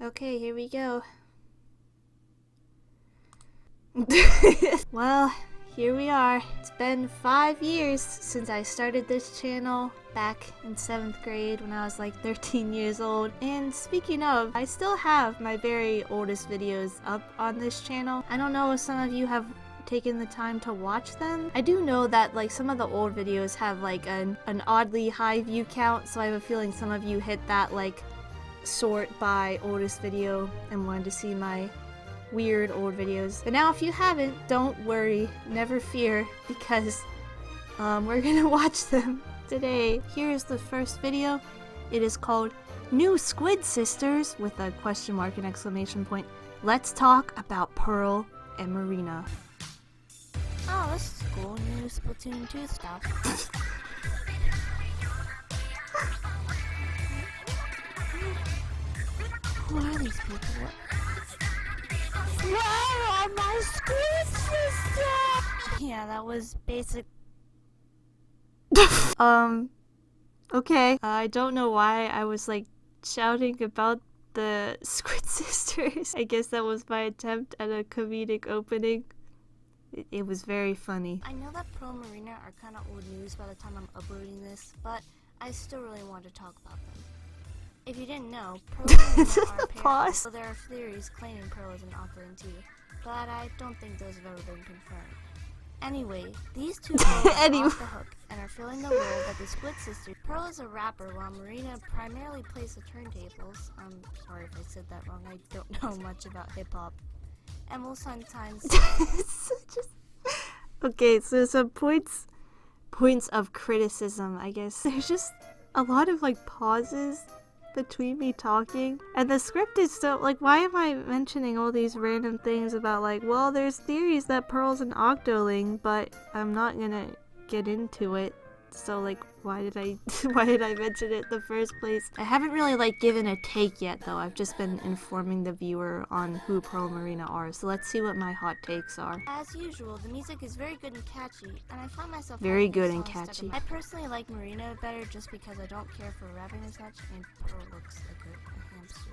Okay, here we go. Well, here we are. It's been 5 years since I started this channel back in 7th grade when I was like 13 years old. And speaking of, I still have my very oldest videos up on this channel. I don't know if some of you have taken the time to watch them. I do know that like some of the old videos have like an oddly high view count, so I have a feeling some of you hit that like sort by oldest video and wanted to see my weird old videos. But now if you haven't, don't worry, never fear, because we're gonna watch them today. Here's the first video. It is called New Squid Sisters with a question mark and exclamation point. Let's talk about Pearl and Marina. Oh, this is cool. New Splatoon 2 stuff. Who are these people? Where are my Squid Sisters? Yeah, that was basic. Okay. I don't know why I was like shouting about the Squid Sisters. I guess that was my attempt at a comedic opening. It was very funny. I know that Pearl and Marina are kind of old news by the time I'm uploading this, but I still really want to talk about them. If you didn't know, Pearl and Marina are pairs, so there are theories claiming Pearl is an Octoling too, but I don't think those have ever been confirmed. Anyway, these two girls are off the hook and are filling the role that the Squid Sisters. Pearl is a rapper while Marina primarily plays the turntables. I'm sorry if I said that wrong, I don't know much about hip-hop. And will sometimes... Okay, so some points of criticism, I guess. There's just a lot of like pauses between me talking, and the script is so like, why am I mentioning all these random things about like, well, there's theories that Pearl's an Octoling, but I'm not gonna get into it. So like, why did I mention it in the first place? I haven't really like given a take yet though. I've just been informing the viewer on who Pearl and Marina are. So let's see what my hot takes are. As usual, the music is very good and catchy, and I find myself very good and catchy. I personally like Marina better just because I don't care for rapping as much, and Pearl looks like a hamster.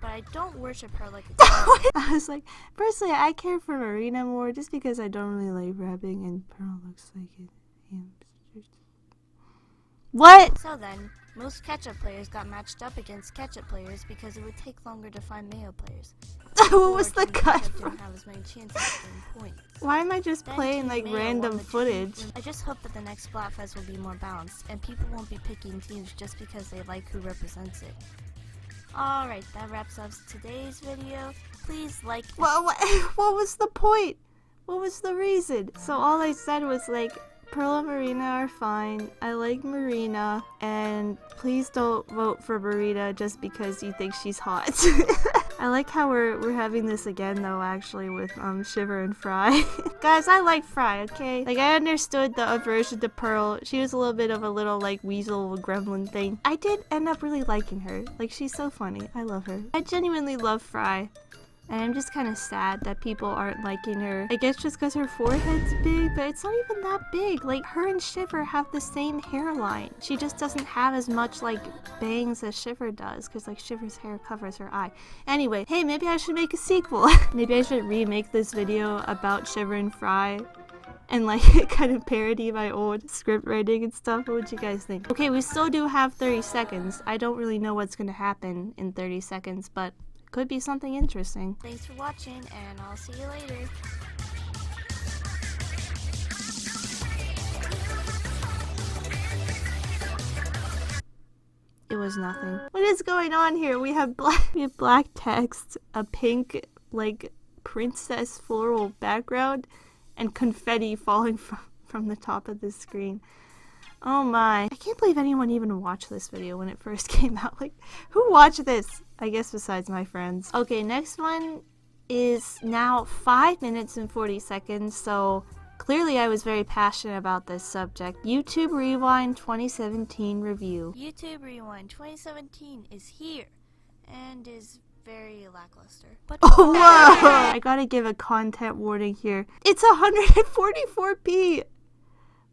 But I don't worship her like a god. I was like, personally, I care for Marina more just because I don't really like rapping, and Pearl looks like a hamster. What? So then, most catch-up players got matched up against catch-up players because it would take longer to find Mayo players. What was the cut? Didn't have as many chances of getting points. Why am I just Then playing Team like Mayo random won the footage? I just hope that the next Splatfest will be more balanced, and people won't be picking teams just because they like who represents it. Alright, that wraps up today's video. Please like... What was the point? What was the reason? So all I said was like, Pearl and Marina are fine. I like Marina, and please don't vote for Marina just because you think she's hot. I like how we're having this again though, actually, with Shiver and Fry. Guys, I like Fry, okay? Like, I understood the aversion to Pearl. She was a little bit of a little like weasel gremlin thing. I did end up really liking her. Like, she's so funny. I love her. I genuinely love Fry. And I'm just kind of sad that people aren't liking her. I guess just because her forehead's big, but it's not even that big. Like, her and Shiver have the same hairline. She just doesn't have as much, like, bangs as Shiver does, because, like, Shiver's hair covers her eye. Anyway, hey, maybe I should make a sequel. Maybe I should remake this video about Shiver and Fry and, like, kind of parody my old script writing and stuff. What would you guys think? Okay, we still do have 30 seconds. I don't really know what's gonna happen in 30 seconds, but could be something interesting. Thanks for watching, and I'll see you later. It was nothing. What is going on here? We have black text, a pink, like, princess floral background, and confetti falling from the top of the screen. Oh my. I can't believe anyone even watched this video when it first came out. Like, who watched this? I guess besides my friends. Okay, next one is now 5 minutes and 40 seconds, so clearly I was very passionate about this subject. YouTube Rewind 2017 review. YouTube Rewind 2017 is here, and is very lackluster. But oh, whoa! I gotta give a content warning here. It's 144p!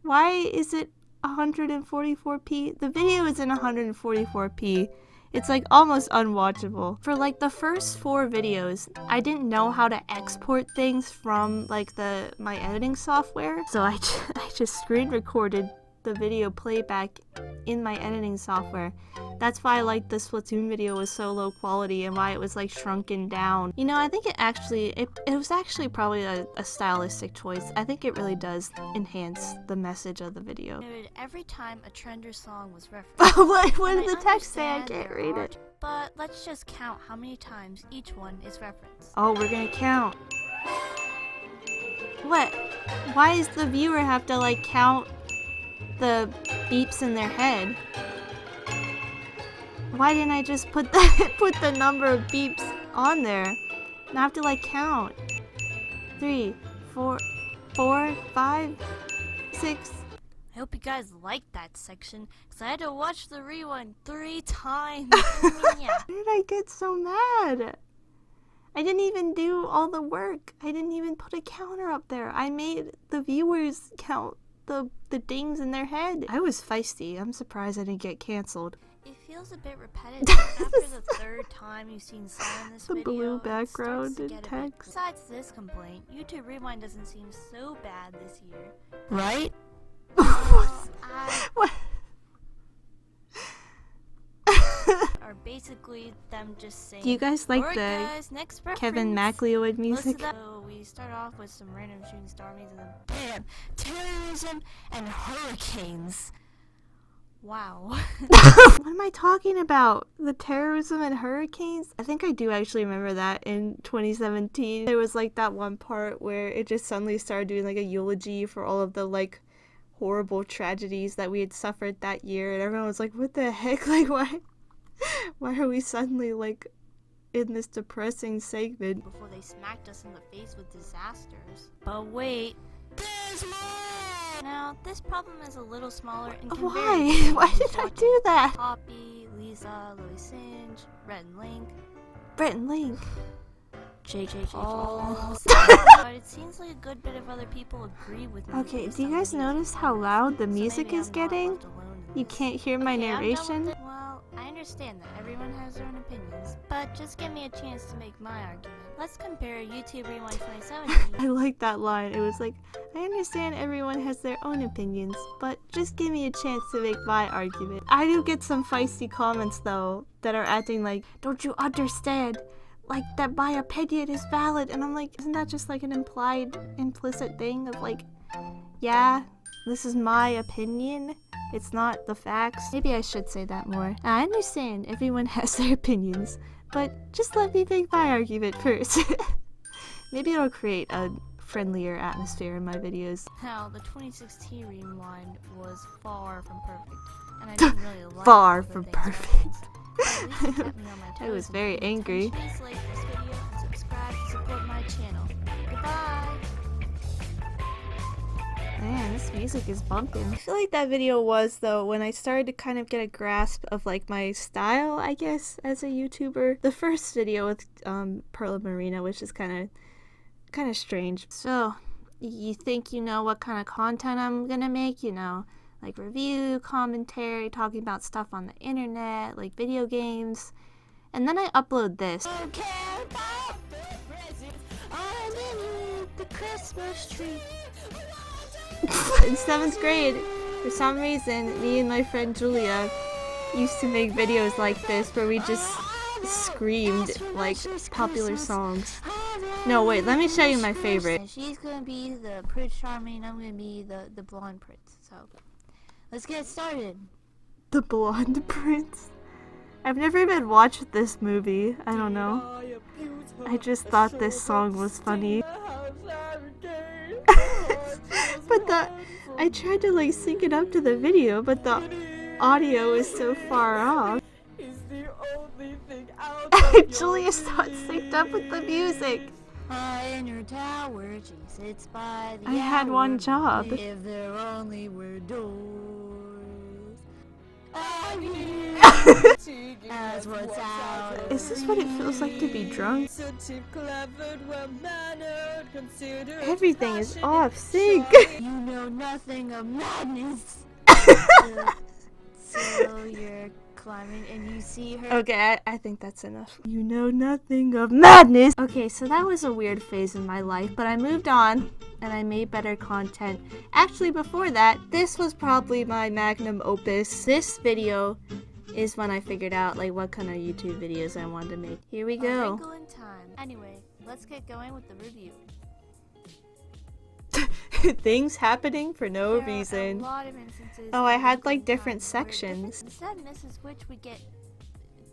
Why is it 144p? The video is in 144p. It's like almost unwatchable. For like the first 4 videos, I didn't know how to export things from like my editing software. So I just screen recorded the video playback in my editing software. That's why like the Splatoon video was so low quality and why it was like shrunken down. You know, I think it was actually probably a stylistic choice. I think it really does enhance the message of the video. Every time a trend or song was referenced. What did the text say? I can't read it. But let's just count how many times each one is referenced. Oh, we're gonna count. What? Why does the viewer have to like count the beeps in their head? Why didn't I just put the number of beeps on there? Now I have to like count. 3, 4, 5, 6. I hope you guys liked that section, because I had to watch the rewind 3 times. Yeah. Why did I get so mad? I didn't even do all the work. I didn't even put a counter up there. I made the viewers count the dings in their head. I was feisty. I'm surprised I didn't get canceled. It feels a bit repetitive after the 3rd time you've seen Sam in this the video. blue background and text. Besides this complaint, YouTube Rewind doesn't seem so bad this year. Right? What? Are basically them just saying, Do you guys like "Alright, the guys, next Kevin reference." MacLeod music? So we start off with some random shooting star memes and then bam! Terrorism and hurricanes. Wow. What am I talking about? The terrorism and hurricanes? I think I do actually remember that in 2017. There was like that one part where it just suddenly started doing like a eulogy for all of the like horrible tragedies that we had suffered that year, and everyone was like, what the heck? Like, why are we suddenly like in this depressing segment? Before they smacked us in the face with disasters. But wait, there's more! Now, this problem is a little smaller and can vary. Why did I do that? Poppy, Lisa, Lily Singe, Rhett and Link. Brett and Link. JJ Paul. But it seems like a good bit of other people agree with me. Okay, do you guys notice how loud the music is getting? You can't hear my narration? Well, I understand that everyone has their own opinions, but just give me a chance to make my argument. Let's compare YouTube Rewind 2017. I like that line. It was like, I understand everyone has their own opinions, but just give me a chance to make my argument. I do get some feisty comments though that are acting like, don't you understand? Like, that my opinion is valid. And I'm like, isn't that just like an implicit thing of like, yeah, this is my opinion? It's not the facts. Maybe I should say that more. I understand everyone has their opinions, but just let me make my argument first. Maybe it'll create a friendlier atmosphere in my videos. Now, the 2016 Rewind was far from perfect, and I didn't really like far from perfect. I was very angry. Please like this video and subscribe to support my channel. Goodbye! Man, this music is bumping. I feel like that video was, though, when I started to kind of get a grasp of, like, my style, I guess, as a YouTuber. The first video with Pearl and Marina, which is kind of strange. So, you think you know what kind of content I'm gonna make, you know? Like review, commentary, talking about stuff on the internet, like video games. And then I upload this. The Christmas tree. In 7th grade, for some reason, me and my friend Julia used to make videos like this where we just screamed like popular songs. No, wait, let me show you my favorite. And she's gonna be the Prince Charming, I'm gonna be the blonde prince. So, let's get started. The Blonde Prince? I've never even watched this movie. I don't know. I just thought this song was funny. But I tried to like sync it up to the video, but the audio is so far off. Julia's not synced up with the music. In her tower, she sits by the I had one job. If there only were doors. As what's out. Is this what it feels like to be drunk? Everything is off sync. You know nothing of madness. So you're climbing and you see her. Okay, I think that's enough. You know nothing of madness! Okay, so that was a weird phase in my life, but I moved on and I made better content. Actually, before that, this was probably my magnum opus. This video is when I figured out like what kind of YouTube videos I wanted to make. Here we A go. wrinkle in time. Anyway, let's get going with the review. Things happening for no There are reason. a lot of instances Oh, I in had Wrinkle in like different Time where sections. Instead of Mrs. Witch, we get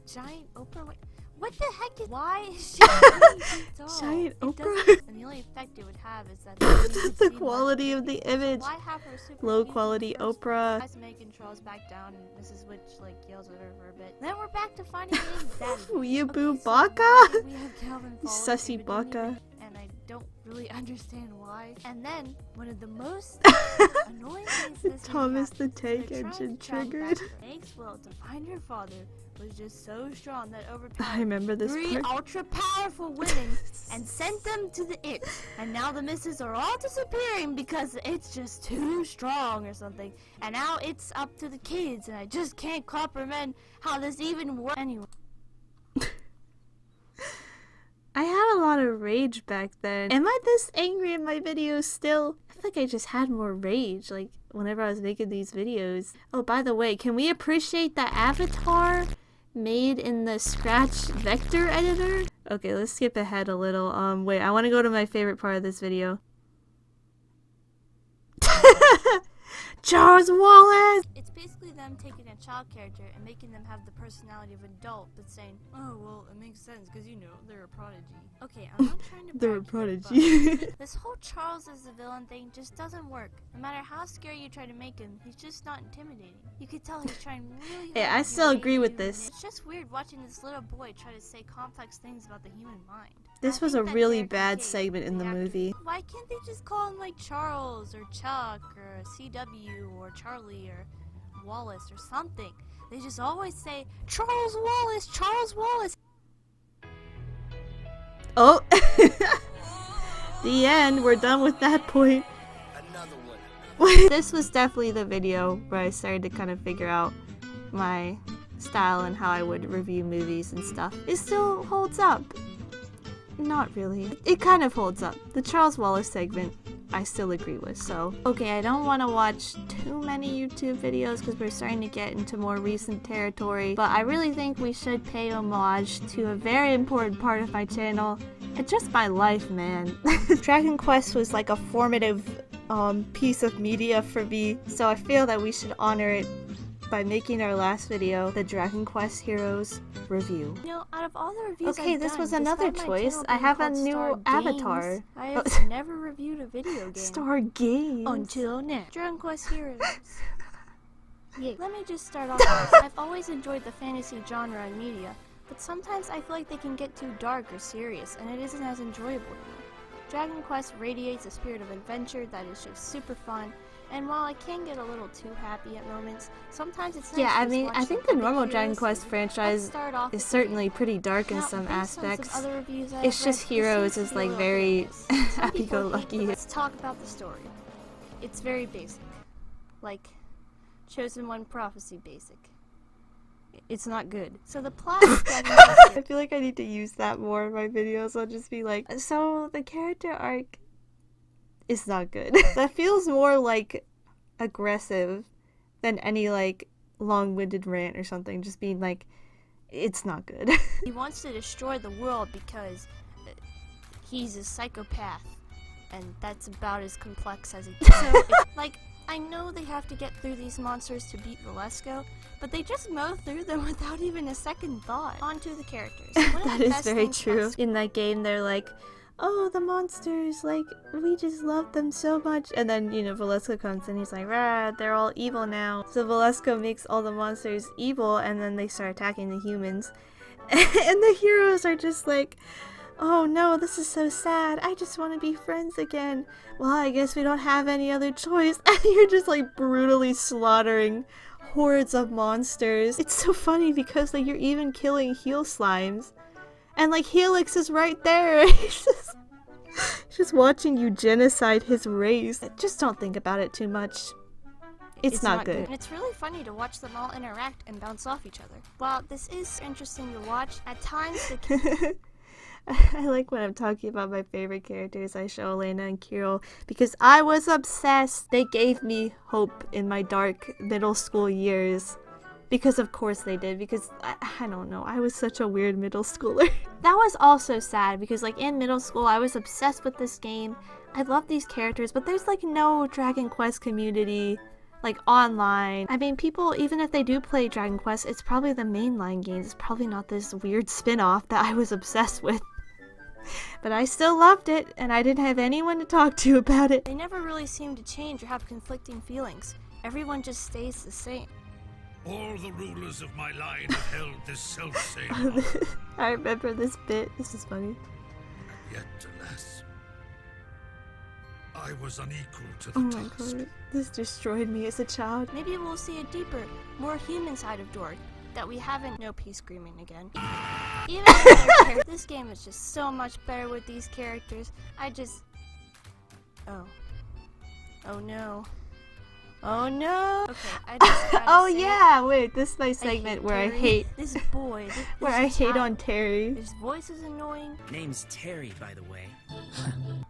giant Oprah. What the heck is? Why is she really tall? Giant It Oprah? doesn't- And the only effect it would have is that The quality of the image. Why have her super Low speak in quality the first Oprah. place? Megan Charles back down and Mrs. Witch like yells at her for a bit. Then we're back to finding names. Weeaboo Baka? We have Calvin You Fowler, sussy who didn't baka. even- And I don't really understand why. And then one of the most annoying things this Thomas the movie happens is Tank they're trying Engine to track triggered. back Meg's will to find her father was just so strong that I overpowered remember this 3 part. ultra powerful women and sent them to the it. And now the misses are all disappearing because it's just too strong or something. And now it's up to the kids, and I just can't comprehend how this even works. Anyway. I had a lot of rage back then. Am I this angry in my videos still? I feel like I just had more rage, like, whenever I was making these videos. Oh, by the way, can we appreciate the avatar made in the Scratch vector editor? Okay, let's skip ahead a little. Wait, I want to go to my favorite part of this video. Charles Wallace! It's basically them taking a child character and making them have the personality of an adult, but saying, oh, well, it makes sense because, you know, they're a prodigy. Okay, I'm not trying to They're a brag here, prodigy. but this whole Charles as the villain thing just doesn't work. No matter how scary you try to make him, he's just not intimidating. You could tell he's trying really hard. Yeah, I to be still agree with human. this. It's just weird watching this little boy try to say complex things about the human mind. This I was a think that really Derek bad Kate, segment in the actor, movie. Why can't they just call him like Charles or Chuck or CW or Charlie or Wallace or something? They just always say Charles Wallace, Charles Wallace. Oh! The end. We're done with that point. Another one. This was definitely the video where I started to kind of figure out my style and how I would review movies and stuff. It still holds up. Not really. It kind of holds up. The Charles Wallace segment, I still agree with, so. Okay, I don't want to watch too many YouTube videos because we're starting to get into more recent territory, but I really think we should pay homage to a very important part of my channel. It's just my life, man. Dragon Quest was like a formative piece of media for me, so I feel that we should honor it by making our last video the Dragon Quest Heroes review. You know, out of all the reviews Okay, I've this done, was another despite my choice. channel I being have a called new Star avatar. Games, I have never reviewed a video game. Star Games. Until now. Dragon Quest Heroes. Yeah. Let me just start off. I've always enjoyed the fantasy genre in media, but sometimes I feel like they can get too dark or serious, and it isn't as enjoyable to me. Dragon Quest radiates a spirit of adventure that is just super fun, and while I can get a little too happy at moments, sometimes it's nice Yeah, I to mean, watch I some think the epic normal heroes Dragon Quest Let's franchise start off is with certainly the pretty dark in Now, some based on some aspects. other reviews It's I've just read, Heroes this is seems to be a like little very hit or miss. Some people hate happy-go-lucky. it. Let's talk about the story. It's very basic. Like, Chosen One Prophecy basic. It's not good. So the plot of Dragon Quest I feel like I need to use that more in my videos. I'll just be like, so the character arc is not good. That feels more like aggressive than any like long-winded rant or something. Just being like, it's not good. he wants to destroy the world because he's a psychopath, and that's about as complex as it gets. So, like, I know they have to get through these monsters to beat Valesco, but they just mow through them without even a second thought. On to the characters. One of That the is best very things true. about In that game, they're like, oh, the monsters, like, we just love them so much. And then, you know, Valesco comes and he's like, rah, they're all evil now. So Valesco makes all the monsters evil, and then they start attacking the humans. And the heroes are just like, oh no, this is so sad. I just want to be friends again. Well, I guess we don't have any other choice. And you're just like brutally slaughtering hordes of monsters. It's so funny because like you're even killing heel slimes. And like Helix is right there. He's just watching you genocide his race. Just don't think about it too much. It's not good. And it's really funny to watch them all interact and bounce off each other. While this is interesting to watch, at times the I like when I'm talking about my favorite characters, I show Elena and Kirill because I was obsessed. They gave me hope in my dark middle school years. Because of course they did, because I don't know, I was such a weird middle schooler. That was also sad because like in middle school I was obsessed with this game. I love these characters, but there's like no Dragon Quest community like online. I mean, people, even if they do play Dragon Quest, it's probably the mainline games. It's probably not this weird spin-off that I was obsessed with. But I still loved it, and I didn't have anyone to talk to about it. They never really seem to change or have conflicting feelings. Everyone just stays the same. All the rulers of my line have held this self-same. I remember this bit. This is funny. Yet, alas, I was unequal to Oh the my task. god, this destroyed me as a child. Maybe we'll see a deeper, more human side of Dork that we haven't. No peace screaming again. Even if this game is just so much better with these characters. Oh no. Oh no. Okay, I just gotta Oh say, yeah, wait, this is my I segment hate where Terry. I hate this boy. where I hate on Terry. His voice is annoying. Name's Terry, by the way.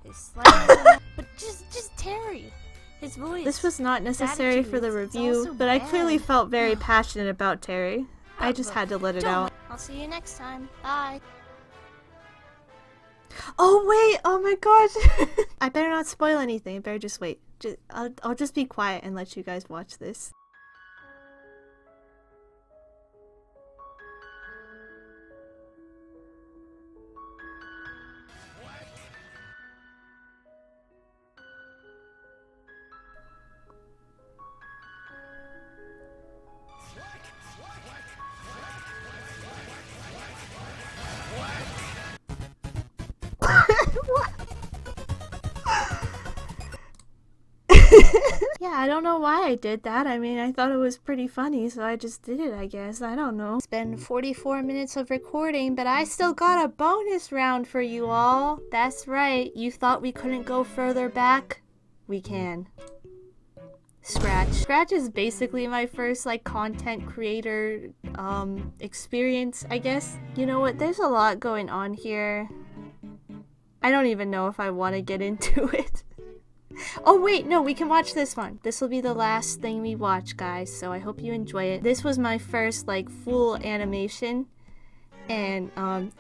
His slang is annoying. But just Terry. His voice. This was not necessary for the attitude, it's review, also but I clearly bad. felt very passionate about Terry. I just had to let it out. I'll see you next time. Bye. Oh wait, oh my gosh. I better not spoil anything. I better just wait. I'll just be quiet and let you guys watch this. Yeah, I don't know why I did that. I mean, I thought it was pretty funny, so I just did it, I guess. I don't know. It's been 44 minutes of recording, but I still got a bonus round for you all. That's right. You thought we couldn't go further back? We can. Scratch. Scratch is basically my first, like, content creator, experience, I guess. You know what? There's a lot going on here. I don't even know if I want to get into it. Oh wait, no, we can watch this one. This will be the last thing we watch, guys, so I hope you enjoy it. This was my first, like, full animation, and,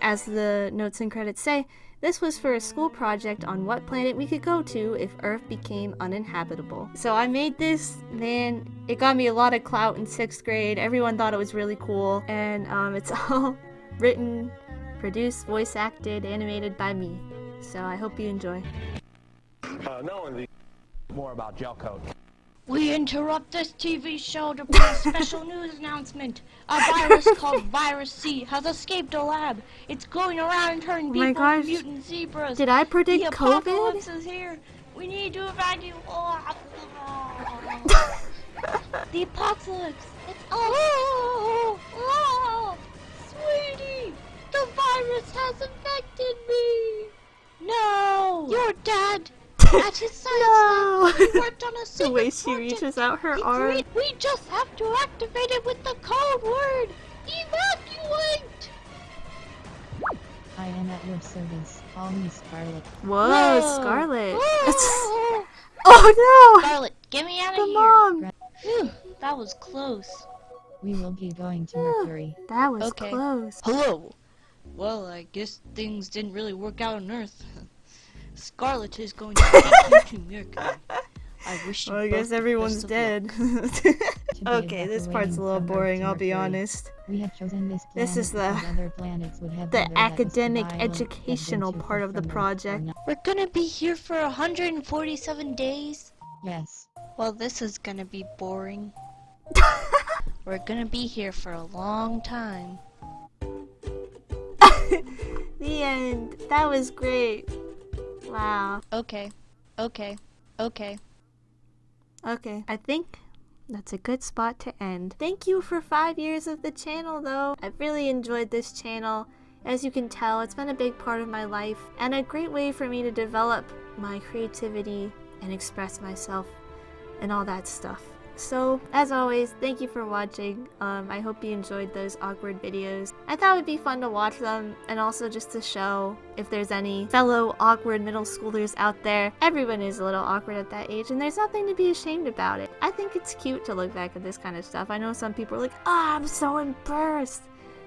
as the notes and credits say, this was for a school project on what planet we could go to if Earth became uninhabitable. So I made this, man, it got me a lot of clout in 6th grade. Everyone thought it was really cool, and, it's all written, produced, voice acted, animated by me. So I hope you enjoy. More about gel coat. We interrupt this TV show to bring a special news announcement. A virus called Virus C has escaped a lab. It's going around and turning Oh my people gosh. into mutant zebras. Did I predict The COVID? apocalypse is here. We need to evacuate. The apocalypse. It's sweetie, the virus has infected me. No, you're dead. At his science No! lab, he worked on a The secret way she project. reaches out her He arm. We just have to activate it with the code word. Evacuate. I am at your service. Call me Scarlet. Whoa, Whoa. Scarlet. Whoa. Oh no! Scarlet, get me out of The here. mom! Phew, that was close. We will be going to Mercury. That was Okay. close. Hello. Well, I guess things didn't really work out on Earth. Scarlet is going to take you to Mercury. I wish you Well, I both guess the everyone's best of dead. luck. Okay, this part's a little boring, I'll be honest. We have chosen this planet This is the- because other planets would have The weather that was academic, violent, yet educational been too part of the friendly, or project. not. We're gonna be here for 147 days. Yes. Well, this is gonna be boring. We're gonna be here for a long time. The end. That was great. Wow. Okay. Okay. Okay. Okay, I think that's a good spot to end. Thank you for 5 years of the channel, though. I've really enjoyed this channel. As you can tell, it's been a big part of my life and a great way for me to develop my creativity and express myself and all that stuff. So, as always, thank you for watching. I hope you enjoyed those awkward videos. I thought it would be fun to watch them, and also just to show if there's any fellow awkward middle schoolers out there. Everyone is a little awkward at that age, and there's nothing to be ashamed about it. I think it's cute to look back at this kind of stuff. I know some people are like, ah, I'm so embarrassed.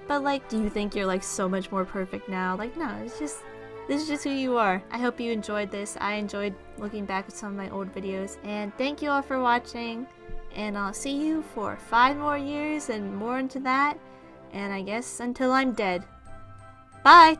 But like, do you think you're like so much more perfect now? Like, no, this is just who you are. I hope you enjoyed this. I enjoyed looking back at some of my old videos. And thank you all for watching. And I'll see you for 5 more years and more into that. And I guess until I'm dead. Bye!